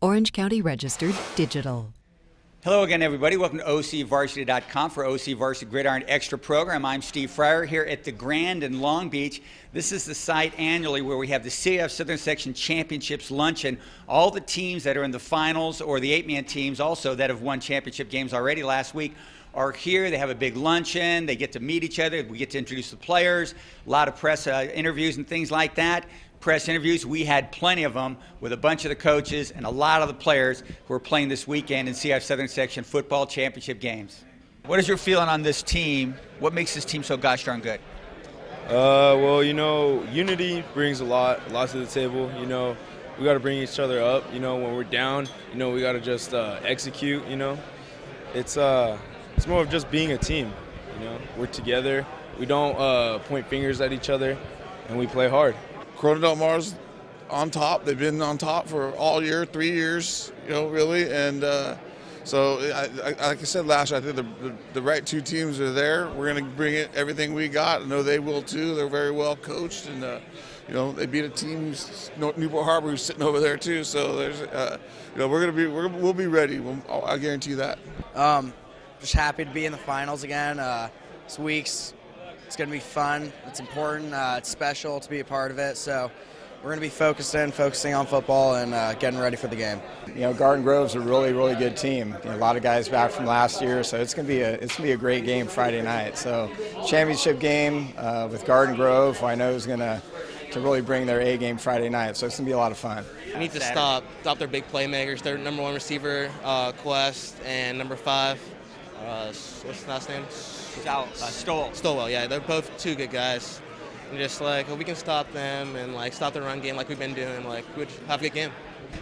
Orange County Registered Digital. Hello again, everybody. Welcome to OCVarsity.com for OCVarsity Gridiron Extra program. I'm Steve Fryer here at the Grand in Long Beach. This is the site annually where we have the CIF Southern Section Championships luncheon. All the teams that are in the finals, or the 8-man teams also that have won championship games already last week, are here. They have a big luncheon. They get to meet each other. We get to introduce the players, a lot of press interviews and things like that. Press interviews, we had plenty of them with a bunch of the coaches and a lot of the players who are playing this weekend in CIF Southern Section football championship games. What is your feeling on this team? What makes this team so gosh darn good? Well, unity brings a lot to the table. We got to bring each other up. When we're down, we got to just execute. It's more of just being a team. We're together. We don't point fingers at each other, and we play hard. Corona Del Mar's on top. They've been on top for all year, 3 years, really. And so, like I said last year, I think the right two teams are there. We're going to bring it everything we got. I know they will too. They're very well coached, and they beat a team, Newport Harbor, who's sitting over there too. So there's, we'll be ready. I guarantee you that. Just happy to be in the finals again. This week's. It's going to be fun. It's important. It's special to be a part of it. So we're going to be focusing on football and getting ready for the game. Garden Grove's a really, really good team. A lot of guys back from last year, so it's going to be a great game Friday night. So championship game with Garden Grove, I know is going to really bring their A game Friday night. So it's going to be a lot of fun. We need to stop their big playmakers. Their number one receiver, Quest, and number 5. What's his last name? Stowell, yeah. They're both two good guys. And just if we can stop them and stop the run game like we've been doing, we'd have a good game.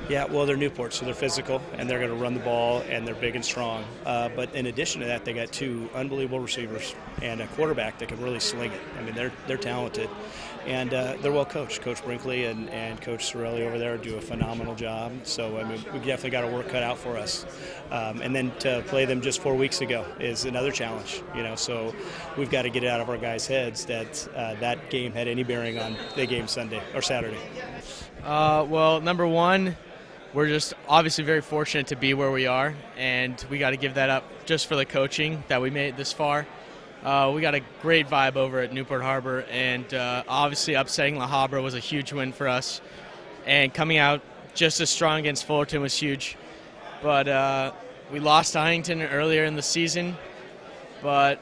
Yeah, well, they're Newport, so they're physical, and they're going to run the ball, and they're big and strong. But in addition to that, they got 2 unbelievable receivers and a quarterback that can really sling it. I mean, they're talented, and they're well coached. Coach Brinkley and Coach Sorelli over there do a phenomenal job. So, I mean, we definitely got our work cut out for us. And then to play them just 4 weeks ago is another challenge, So we've got to get it out of our guys' heads that that game had any bearing on the game Sunday or Saturday. Well, number one, we're just obviously very fortunate to be where we are, and we got to give that up just for the coaching that we made this far. We got a great vibe over at Newport Harbor, and obviously upsetting La Habra was a huge win for us, and coming out just as strong against Fullerton was huge. But we lost to Huntington earlier in the season, but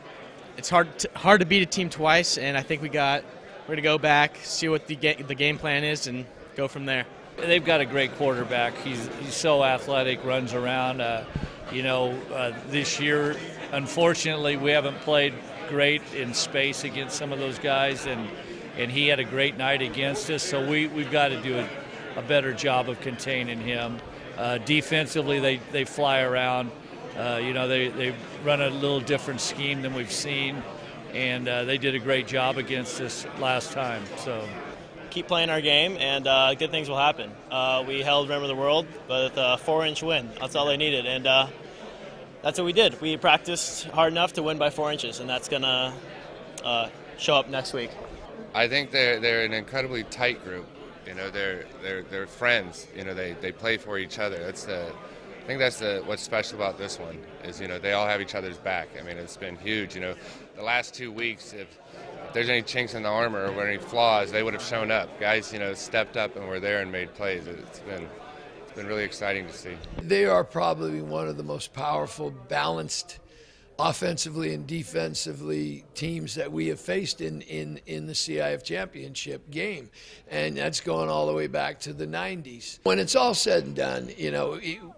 it's hard to beat a team twice, and I think we're going to go back, see what the game plan is, and go from there. They've got a great quarterback. He's so athletic, runs around. This year, unfortunately, we haven't played great in space against some of those guys, and he had a great night against us. So we've got to do a better job of containing him. Defensively, they fly around. They run a little different scheme than we've seen, and they did a great job against us last time. So. Keep playing our game, and good things will happen. We held Remember the World, but a 4-inch win. That's all they needed, and that's what we did. We practiced hard enough to win by 4 inches, and that's going to show up next week. I think they're an incredibly tight group. They're friends. They play for each other. I think that's what's special about this one is they all have each other's back. I mean, it's been huge. The last 2 weeks, if there's any chinks in the armor or any flaws, they would have shown up. Guys, stepped up and were there and made plays. It's been really exciting to see. They are probably one of the most powerful, balanced, offensively and defensively teams that we have faced in the CIF championship game, and that's going all the way back to the 90s. When it's all said and done,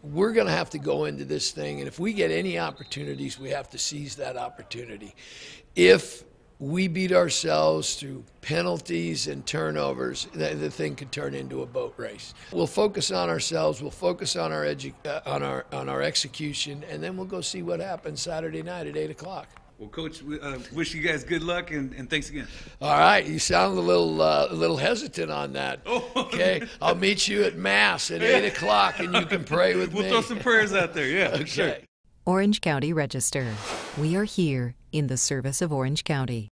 we're going to have to go into this thing, and if we get any opportunities, we have to seize that opportunity. If we beat ourselves through penalties and turnovers, the thing could turn into a boat race. We'll focus on ourselves, we'll focus on our execution, and then we'll go see what happens Saturday night at 8 o'clock. Well, Coach, wish you guys good luck, and thanks again. All right, you sound a little hesitant on that. Oh, okay. I'll meet you at Mass at 8 o'clock, and you can pray with me. We'll throw some prayers out there, yeah. Okay. Sure. Orange County Register. We are here in the service of Orange County.